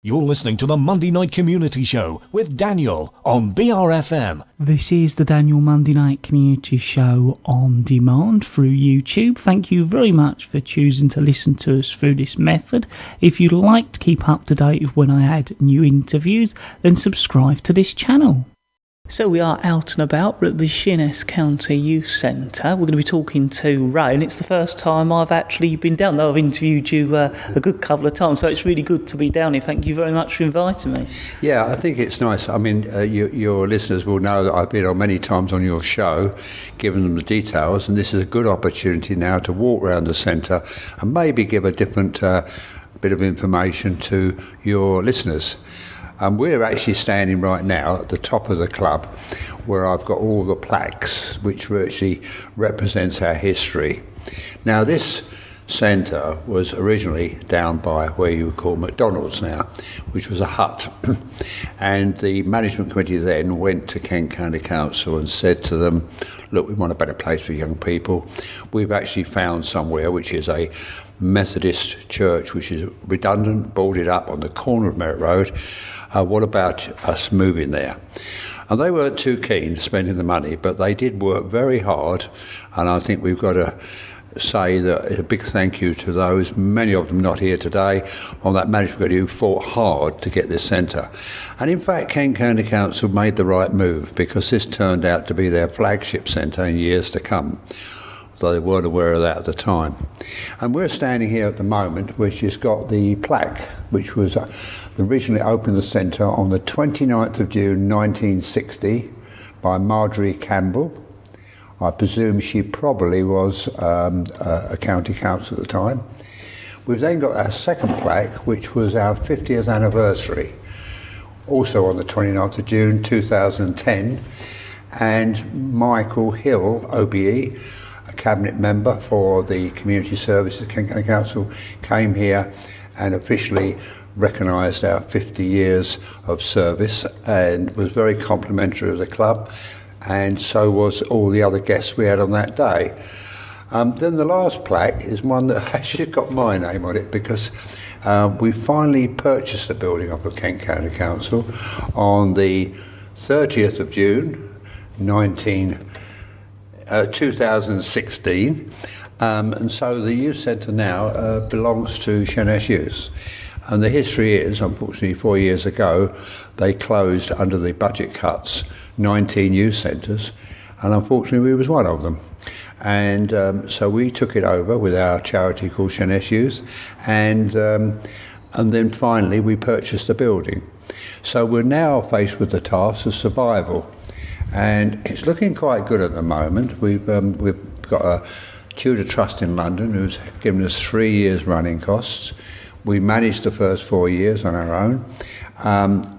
You're listening to the Monday Night Community Show with Daniel on BRFM. This is the Daniel Monday Night Community Show on demand through YouTube. Thank you very much for choosing to listen to us through this method. If you'd like to keep up to date with when I add new interviews, then subscribe to this channel. So we are out and about. We're at the Sheerness County Youth Centre. We're going to be talking to Ray, and it's the first time I've actually been down there. I've interviewed you a good couple of times, so it's really good to be down here. Thank you very much for inviting me. Yeah, I think it's nice. I mean, your listeners will know that I've been on many times on your show, giving them the details, and this is a good opportunity now to walk around the centre and maybe give a different bit of information to your listeners. We're actually standing right now at the top of the club where I've got all the plaques which virtually represents our history. Now this centre was originally down by where you would call McDonald's now, which was a hut. And the management committee then went to Kent County Council and said to them, look, we want a better place for young people. We've actually found somewhere which is a Methodist church which is redundant, boarded up on the corner of Merritt Road. What about us moving there? And they weren't too keen spending the money, but they did work very hard, and I think we've got to say that a big thank you to those, many of them not here today, on that management committee who fought hard to get this centre. And in fact, Kent County Council made the right move, because this turned out to be their flagship centre in years to come, though they weren't aware of that at the time. And we're standing here at the moment, which has got the plaque, which was originally opened the centre on the 29th of June 1960 by Marjorie Campbell. I presume she probably was a county council at the time. We've then got our second plaque, which was our 50th anniversary, also on the 29th of June 2010, and Michael Hill, OBE, a cabinet member for the Community Services at Kent County Council, came here and officially recognised our 50 years of service and was very complimentary of the club, and so was all the other guests we had on that day. Then the last plaque is one that actually got my name on it, because we finally purchased the building up at Kent County Council on the 30th of June 2016, and so the youth centre now belongs to Sheerness Youth. And the history is, unfortunately, 4 years ago, they closed under the budget cuts 19 youth centres, and unfortunately we was one of them. And so we took it over with our charity called Sheerness Youth, and then finally we purchased the building. So we're now faced with the task of survival. And it's looking quite good at the moment. We've got a Tudor Trust in London who's given us 3 years running costs. We managed the first 4 years on our own.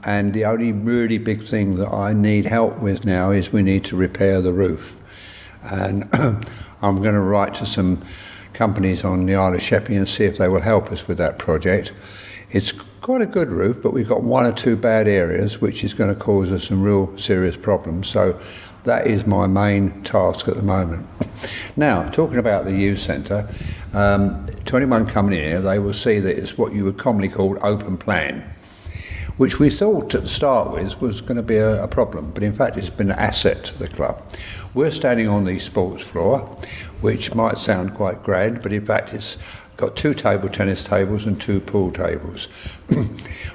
And the only really big thing that I need help with now is we need to repair the roof. And I'm going to write to some companies on the Isle of Sheppey and see if they will help us with that project. It's quite a good roof, but we've got one or two bad areas which is going to cause us some real serious problems. So that is my main task at the moment. Now, talking about the youth centre, to anyone coming in here, they will see that it's what you would commonly call open plan, which we thought at the start with was going to be a problem, but in fact it's been an asset to the club. We're standing on the sports floor, which might sound quite grand, but in fact it's got 2 table tennis tables and 2 pool tables.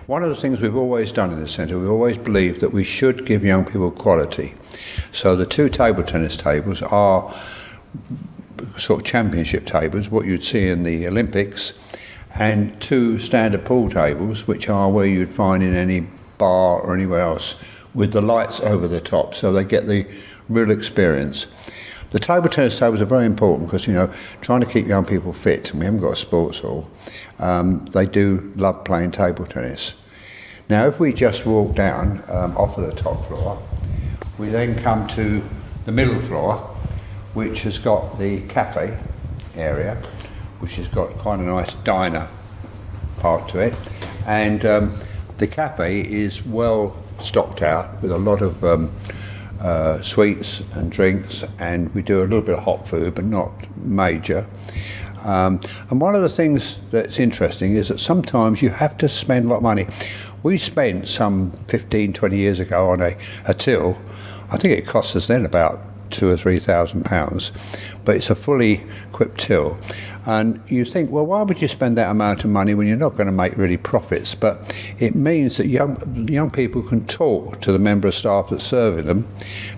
One of the things we've always done in the centre, we've always believed that we should give young people quality. So the 2 table tennis tables are sort of championship tables, what you'd see in the Olympics, and 2 standard pool tables, which are where you'd find in any bar or anywhere else, with the lights over the top, so they get the real experience. The table tennis tables are very important because, you know, trying to keep young people fit, and we haven't got a sports hall, they do love playing table tennis. Now, if we just walk down off of the top floor, we then come to the middle floor, which has got the cafe area, which has got quite a nice diner part to it. And the cafe is well stocked out with a lot of sweets and drinks, and we do a little bit of hot food, but not major. And one of the things that's interesting is that sometimes you have to spend a lot of money. We spent some 15, 20 years ago on a till. I think it cost us then about £2,000 or £3,000, but it's a fully equipped till. And you think, well, why would you spend that amount of money when you're not going to make really profits? But it means that young people can talk to the member of staff that's serving them,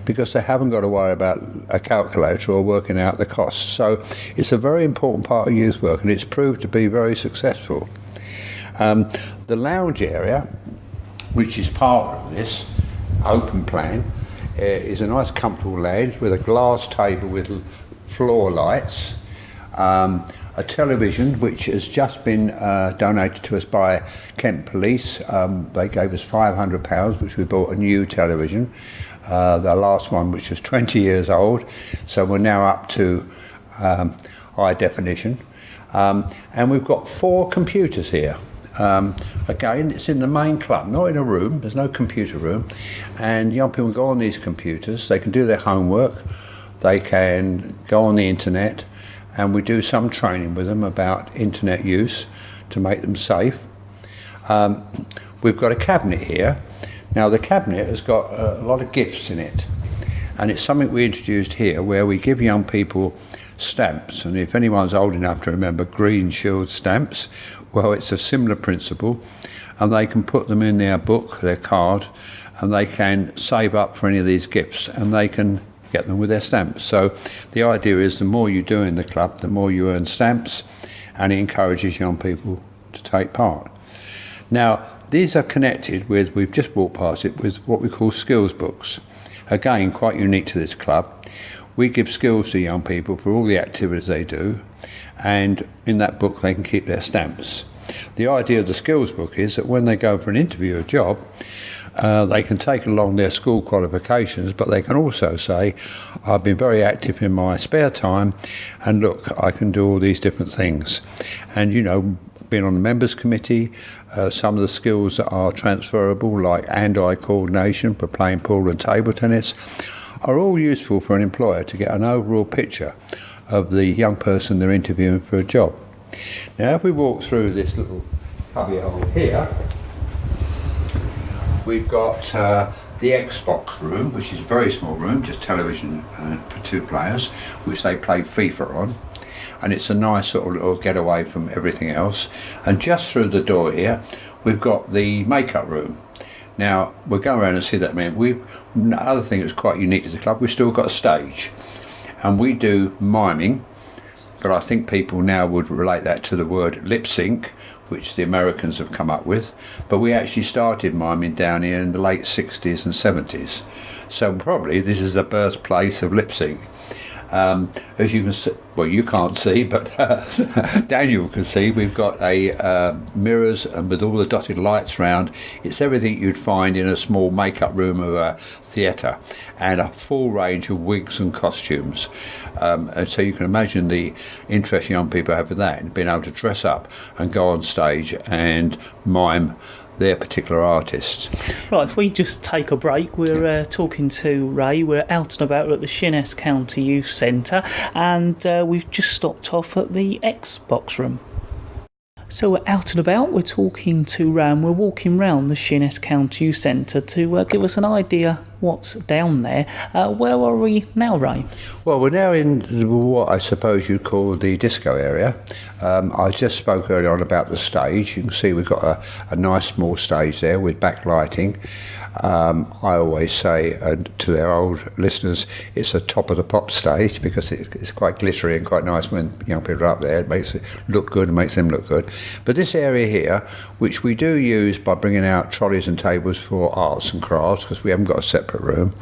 because they haven't got to worry about a calculator or working out the costs. So it's a very important part of youth work, and it's proved to be very successful. The lounge area, which is part of this open plan, is a nice comfortable lounge with a glass table with floor lights, a television which has just been donated to us by Kent Police. They gave us £500, which we bought a new television, the last one, which was 20 years old, so we're now up to high definition. And we've got 4 computers here. Again, it's in the main club, not in a room. There's no computer room, and young people go on these computers. They can do their homework, they can go on the internet, and we do some training with them about internet use to make them safe. We've got a cabinet here. Now the cabinet has got a lot of gifts in it, and it's something we introduced here where we give young people stamps, and if anyone's old enough to remember Green Shield stamps, well, it's a similar principle, and they can put them in their book, their card, and they can save up for any of these gifts, and they can get them with their stamps. So the idea is the more you do in the club, the more you earn stamps, and it encourages young people to take part. Now, these are connected with, we've just walked past it, with what we call skills books. Again, quite unique to this club. We give skills to young people for all the activities they do, and in that book they can keep their stamps. The idea of the skills book is that when they go for an interview or job, they can take along their school qualifications, but they can also say, I've been very active in my spare time, and look, I can do all these different things. And, you know, being on the members committee, some of the skills that are transferable, like hand-eye coordination for playing pool and table tennis, are all useful for an employer to get an overall picture of the young person they're interviewing for a job. Now, if we walk through this little cubbyhole here, we've got the Xbox room, which is a very small room, just television for 2 players, which they play FIFA on. And it's a nice sort of little getaway from everything else. And just through the door here, we've got the makeup room. Now, we'll go around and see that. The other thing that's quite unique to the club, we've still got a stage. And we do miming, but I think people now would relate that to the word lip sync, which the Americans have come up with. But we actually started miming down here in the late 60s and 70s. So probably this is the birthplace of lip sync. As you can see, well, you can't see, but Daniel can see, we've got mirrors, and with all the dotted lights round, it's everything you'd find in a small makeup room of a theatre, and a full range of wigs and costumes. And so you can imagine the interest young people have in that, and being able to dress up and go on stage and mime their particular artists. Right, if we just take a break, we're talking to Ray. We're out and about at the Sheerness County Youth Centre, and we've just stopped off at the Xbox room. So we're out and about, we're talking to Ray, and we're walking round the Sheerness County Youth Centre to give us an idea what's down there. Where are we now, Ray? Well, we're now in what I suppose you'd call the disco area. I just spoke earlier on about the stage. You can see we've got a nice small stage there with backlighting. I always say to their old listeners, it's a top of the pop stage because it's quite glittery and quite nice when young people are up there. It makes it look good and makes them look good. But this area here, which we do use by bringing out trolleys and tables for arts and crafts, because we haven't got a separate room,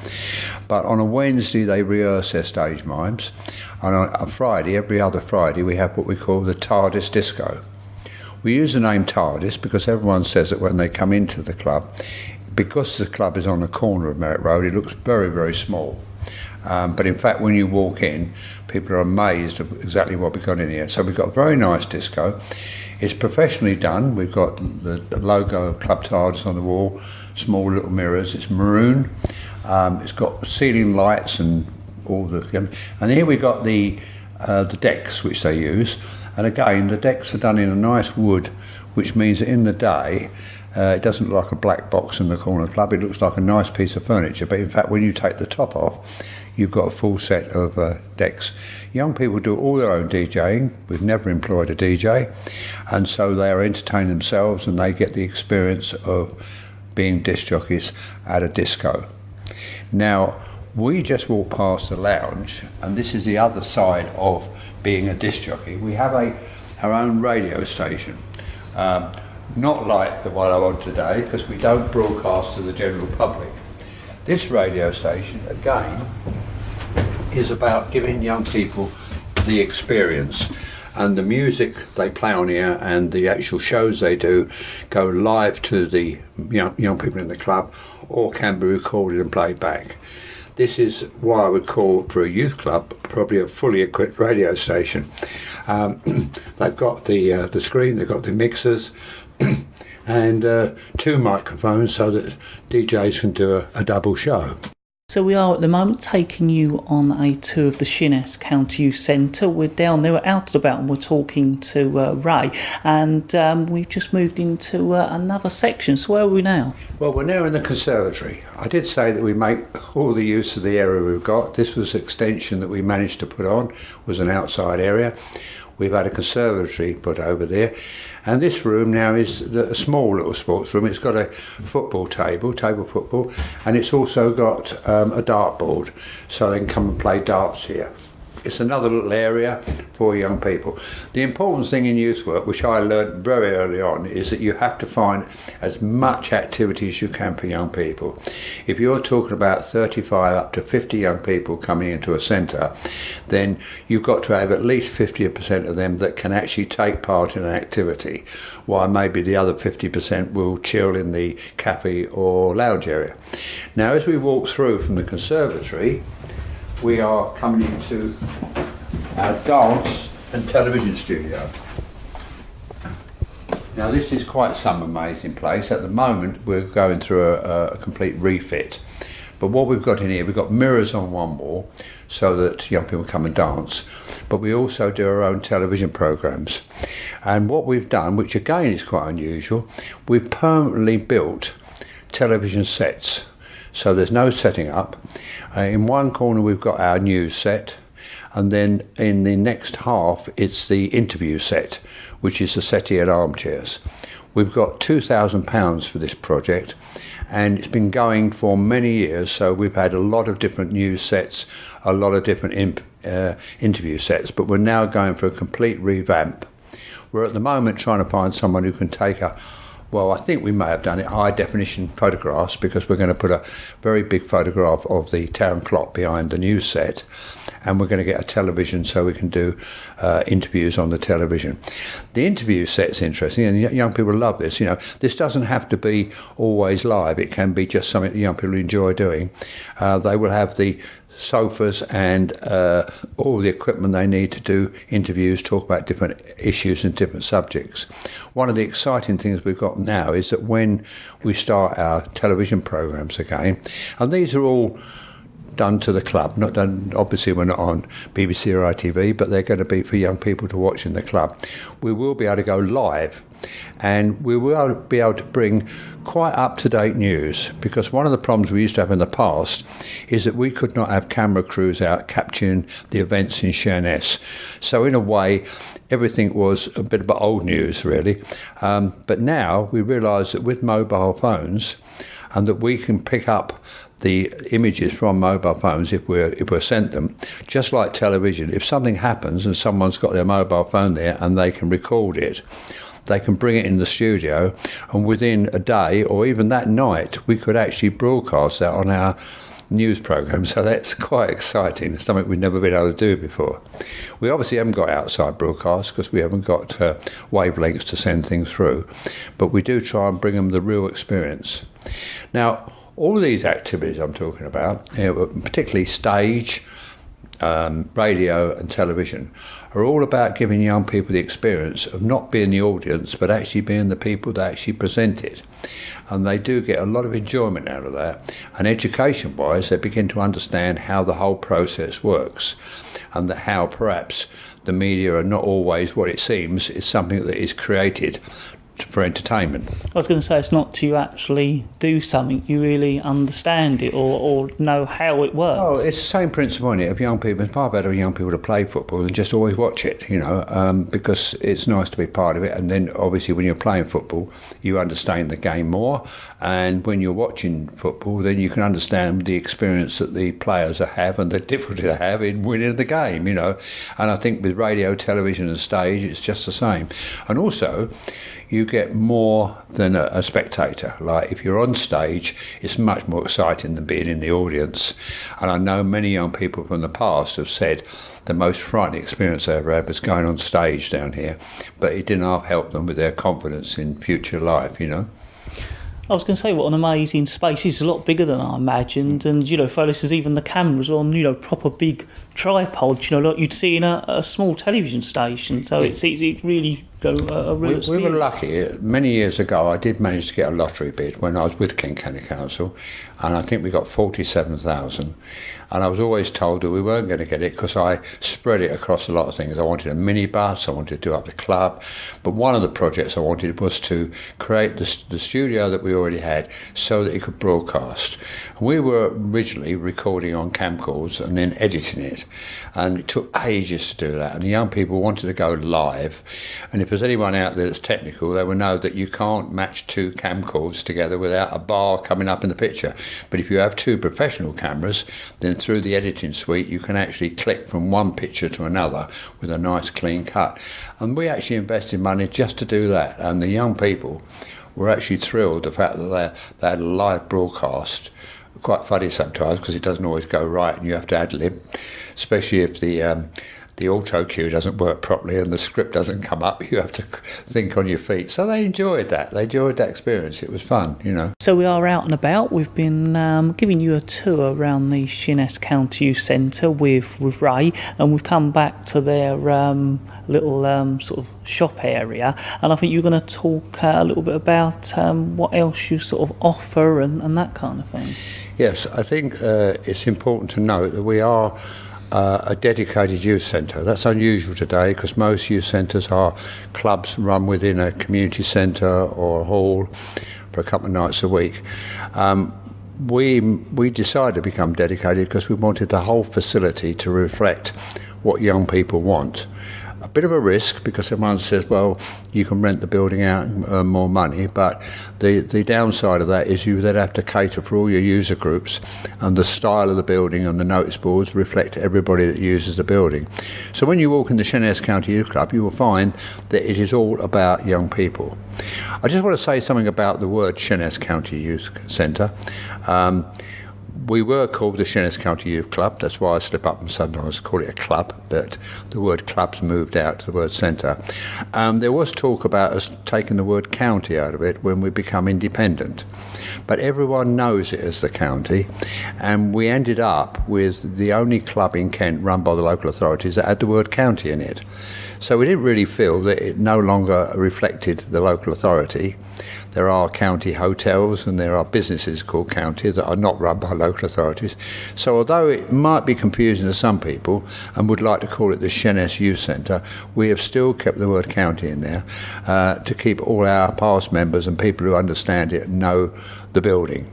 but on a Wednesday they rehearse their stage mimes, and on a Friday, every other Friday, we have what we call the TARDIS Disco. We use the name TARDIS because everyone says that when they come into the club, because the club is on the corner of Merrick Road, it looks very, very small. But in fact, when you walk in, people are amazed at exactly what we've got in here. So we've got a very nice disco. It's professionally done. We've got the logo of Club TARDIS on the wall, small little mirrors. It's maroon. It's got ceiling lights and all the... And here we've got the decks which they use. And again, the decks are done in a nice wood, which means that in the day, it doesn't look like a black box in the corner club. It looks like a nice piece of furniture. But in fact, when you take the top off, you've got a full set of decks. Young people do all their own DJing. We've never employed a DJ. And so they are entertaining themselves and they get the experience of being disc jockeys at a disco. Now, we just walked past the lounge, and this is the other side of being a disc jockey. We have our own radio station. Not like the one I'm on today, because we don't broadcast to the general public. This radio station, again, is about giving young people the experience, and the music they play on here and the actual shows they do go live to the young people in the club, or can be recorded and played back. This is why I would call, for a youth club, probably a fully equipped radio station. They've got the screen, they've got the mixers, and 2 microphones so that DJs can do a double show. So we are at the moment taking you on a tour of the Sheerness County Youth Centre. We're down there, we're out and about, and we're talking to Ray, and we've just moved into another section. So where are we now? Well, we're now in the conservatory. I did say that we make all the use of the area we've got. This was extension that we managed to put on, was an outside area. We've had a conservatory put over there, and this room now is a small little sports room. It's got a football table football, and it's also got a dartboard, so they can come and play darts here. It's another little area for young people. The important thing in youth work, which I learned very early on, is that you have to find as much activity as you can for young people. If you're talking about 35 up to 50 young people coming into a centre, then you've got to have at least 50% of them that can actually take part in an activity, while maybe the other 50% will chill in the cafe or lounge area. Now, as we walk through from the conservatory, we are coming into our dance and television studio. Now, this is quite some amazing place. At the moment, we're going through a complete refit. But what we've got in here, we've got mirrors on one wall so that young people come and dance. But we also do our own television programmes. And what we've done, which again is quite unusual, we've permanently built television sets. So there's no setting up. In one corner we've got our news set, and then in the next half it's the interview set, which is the settee and armchairs. We've got £2,000 for this project, and it's been going for many years, so we've had a lot of different news sets, a lot of different interview sets, but we're now going for a complete revamp. We're at the moment trying to find someone who can take I think we may have done it, high definition photographs, because we're going to put a very big photograph of the town clock behind the news set, and we're going to get a television so we can do interviews on the television. The interview set's interesting, and young people love this. You know, this doesn't have to be always live. It can be just something that young people enjoy doing. They will have the sofas and all the equipment they need to do interviews, talk about different issues and different subjects. One of the exciting things we've got now is that when we start our television programmes again, and these are all done to the club, not done, obviously we're not on BBC or ITV, but they're going to be for young people to watch in the club. We will be able to go live, and we will be able to bring quite up-to-date news, because one of the problems we used to have in the past is that we could not have camera crews out capturing the events in Sheerness. So in a way, everything was a bit of old news, really. But now we realise that with mobile phones, and that we can pick up the images from mobile phones if we're sent them, just like television. If something happens and someone's got their mobile phone there and they can record it, they can bring it in the studio, and within a day or even that night we could actually broadcast that on our news programme. So that's quite exciting. It's something we've never been able to do before. We obviously haven't got outside broadcasts because we haven't got wavelengths to send things through, but we do try and bring them the real experience. Now, all these activities I'm talking about, particularly stage, radio and television are all about giving young people the experience of not being the audience but actually being the people that actually present it. And they do get a lot of enjoyment out of that. And education-wise, they begin to understand how the whole process works, and that how perhaps the media are not always what it seems. It's something that is created for entertainment. I was going to say, it's not to actually do something, you really understand it or know how it works. Oh, it's the same principle in it of young people. It's far better for young people to play football than just always watch it, because it's nice to be part of it. And then obviously when you're playing football, you understand the game more. And when you're watching football, then you can understand the experience that the players have and the difficulty they have in winning the game, And I think with radio, television and stage, it's just the same. And also, you get more than a spectator. Like if you're on stage, it's much more exciting than being in the audience. And I know many young people from the past have said the most frightening experience they ever had was going on stage down here, but it didn't help them with their confidence in future life, I was going to say, what an amazing space. It's a lot bigger than I imagined. And, for listeners, even the cameras on, proper big tripods, like you'd see in a small television station. So it's really a real experience. We were lucky. Many years ago, I did manage to get a lottery bid when I was with King County Council, and I think we got 47,000. And I was always told that we weren't going to get it because I spread it across a lot of things. I wanted a minibus, I wanted to do up the club, but one of the projects I wanted was to create the studio that we already had so that it could broadcast. And we were originally recording on camcorders and then editing it, and it took ages to do that. And the young people wanted to go live, and if there's anyone out there that's technical, they will know that you can't match two camcorders together without a bar coming up in the picture. But if you have two professional cameras, then through the editing suite you can actually click from one picture to another with a nice clean cut. And we actually invested money just to do that, and the young people were actually thrilled the fact that they had a live broadcast. Quite funny sometimes because it doesn't always go right and you have to ad-lib, especially if the auto cue doesn't work properly and the script doesn't come up. You have to think on your feet. So they enjoyed that. They enjoyed that experience. It was fun, So we are out and about. We've been giving you a tour around the Sheerness County Youth Centre with Ray, and we've come back to their little sort of shop area. And I think you're going to talk a little bit about what else you sort of offer and that kind of thing. Yes, I think it's important to note that we are a dedicated youth centre. That's unusual today because most youth centres are clubs run within a community centre or a hall for a couple of nights a week. We decided to become dedicated because we wanted the whole facility to reflect what young people want. A bit of a risk because everyone says, well, you can rent the building out and earn more money, but the downside of that is you then have to cater for all your user groups, and the style of the building and the notice boards reflect everybody that uses the building. So when you walk in the Sheerness County Youth Club, you will find that it is all about young people. I just want to say something about the word Sheerness County Youth Centre. We were called the Sheerness County Youth Club. That's why I slip up and sometimes call it a club, but the word club's moved out to the word centre. There was talk about us taking the word county out of it when we become independent, but everyone knows it as the county, and we ended up with the only club in Kent run by the local authorities that had the word county in it. So we didn't really feel that it no longer reflected the local authority. There are county hotels and there are businesses called county that are not run by local authorities. So although it might be confusing to some people and would like to call it the Sheerness Youth Centre, we have still kept the word county in there to keep all our past members and people who understand it and know the building.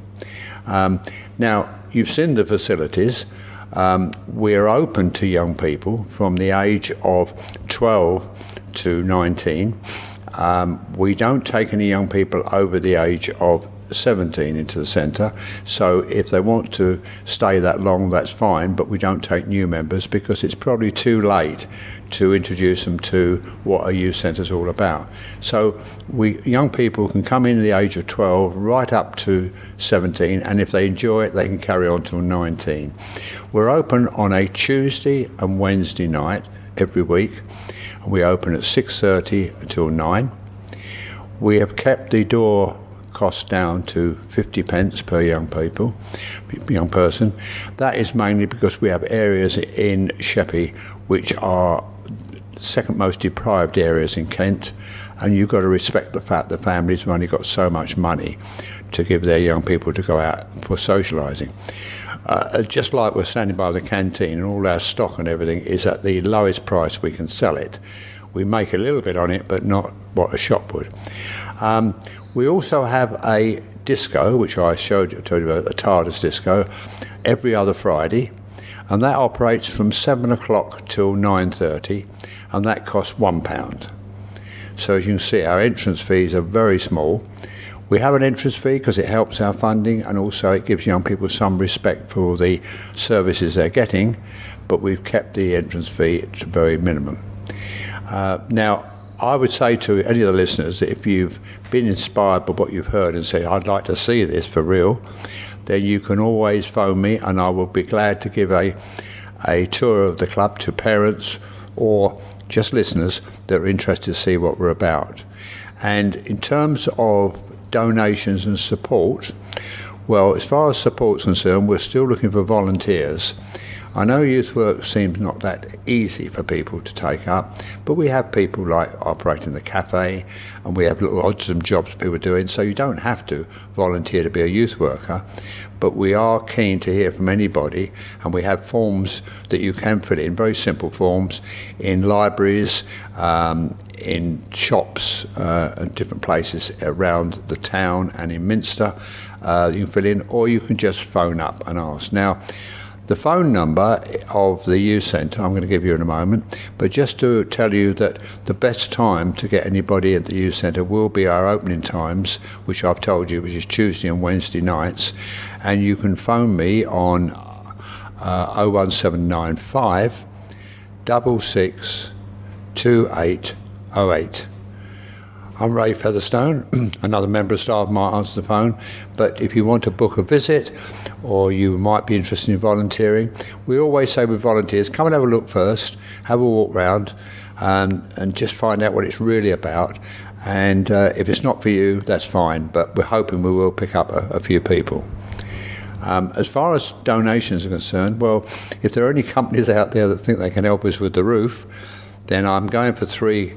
Now, you've seen the facilities. We're open to young people from the age of 12 to 19. We don't take any young people over the age of 17 into the centre, so if they want to stay that long, that's fine, but we don't take new members because it's probably too late to introduce them to what a youth centre is all about. So young people can come in at the age of 12 right up to 17, and if they enjoy it, they can carry on till 19. We're open on a Tuesday and Wednesday night every week, and we open at 6:30 until 9. We have kept the door cost down to 50 pence per young person. That is mainly because we have areas in Sheppey which are second most deprived areas in Kent, and you've got to respect the fact that families have only got so much money to give their young people to go out for socialising. Just like we're standing by the canteen, and all our stock and everything is at the lowest price we can sell it. We make a little bit on it, but not what a shop would. We also have a disco, which I told you about, a TARDIS disco, every other Friday, and that operates from 7 o'clock till 9:30, and that costs £1. So as you can see, our entrance fees are very small. We have an entrance fee because it helps our funding, and also it gives young people some respect for the services they're getting, but we've kept the entrance fee to very minimum. Now, I would say to any of the listeners that if you've been inspired by what you've heard and say, I'd like to see this for real, then you can always phone me, and I will be glad to give a tour of the club to parents or just listeners that are interested to see what we're about. And in terms of donations and support, well, as far as support's concerned, we're still looking for volunteers. I know youth work seems not that easy for people to take up, but we have people like operating the cafe, and we have little odds and jobs people are doing, so you don't have to volunteer to be a youth worker, but we are keen to hear from anybody, and we have forms that you can fill in, very simple forms, in libraries, in shops and different places around the town and in Minster. You can fill in, or you can just phone up and ask. Now, the phone number of the youth centre I'm going to give you in a moment, but just to tell you that the best time to get anybody at the youth centre will be our opening times, which I've told you, which is Tuesday and Wednesday nights, and you can phone me on 01795 66 2808. I'm Ray Featherstone. Another member of staff might answer the phone, but if you want to book a visit or you might be interested in volunteering, we always say with volunteers, come and have a look first, have a walk round, and just find out what it's really about. And if it's not for you, that's fine, but we're hoping we will pick up a few people. As far as donations are concerned, well, if there are any companies out there that think they can help us with the roof, then I'm going for 3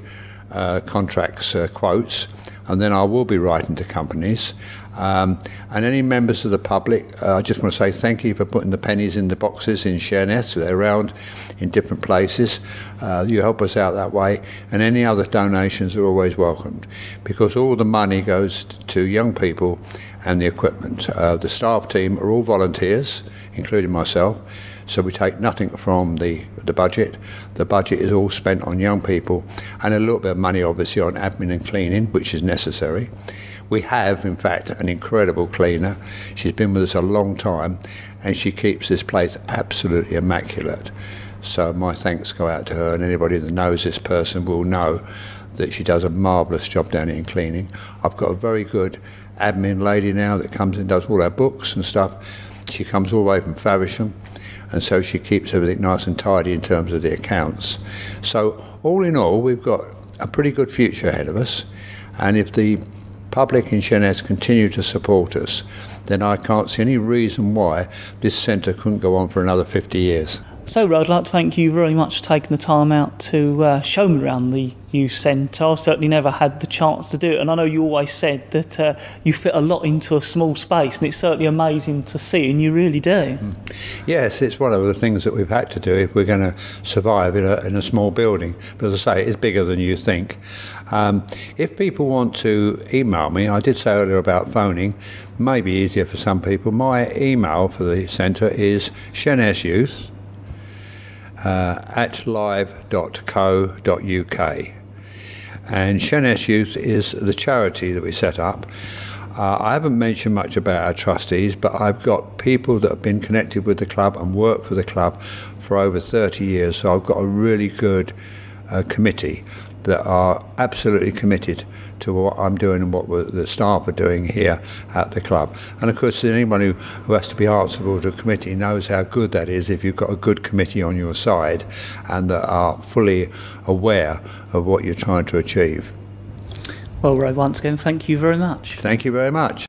contracts, quotes, and then I will be writing to companies. And any members of the public, I just want to say thank you for putting the pennies in the boxes in Sheerness. They're around in different places. You help us out that way, and any other donations are always welcomed, because all the money goes to young people and the equipment. The staff team are all volunteers, including myself, so we take nothing from the budget. The budget is all spent on young people, and a little bit of money obviously on admin and cleaning, which is necessary. We have, in fact, an incredible cleaner. She's been with us a long time, and she keeps this place absolutely immaculate. So my thanks go out to her, and anybody that knows this person will know that she does a marvellous job down here in cleaning. I've got a very good admin lady now that comes and does all our books and stuff. She comes all the way from Faversham, and so she keeps everything nice and tidy in terms of the accounts. So all in all, we've got a pretty good future ahead of us, and if the public in Sheerness continue to support us, then I can't see any reason why this centre couldn't go on for another 50 years. So, Ray, I'd like to thank you very much for taking the time out to show me around the youth centre. I've certainly never had the chance to do it, and I know you always said that you fit a lot into a small space, and it's certainly amazing to see, and you really do. Yes, it's one of the things that we've had to do if we're going to survive in a small building. But as I say, it's bigger than you think. If people want to email me, I did say earlier about phoning, maybe easier for some people. My email for the centre is sheerness.youth at live.co.uk. And Sheerness Youth is the charity that we set up. I haven't mentioned much about our trustees, but I've got people that have been connected with the club and worked for the club for over 30 years, so I've got a really good committee that are absolutely committed to what I'm doing and what the staff are doing here at the club. And of course, anyone who has to be answerable to a committee knows how good that is if you've got a good committee on your side and that are fully aware of what you're trying to achieve. Well, Ray, once again, thank you very much. Thank you very much.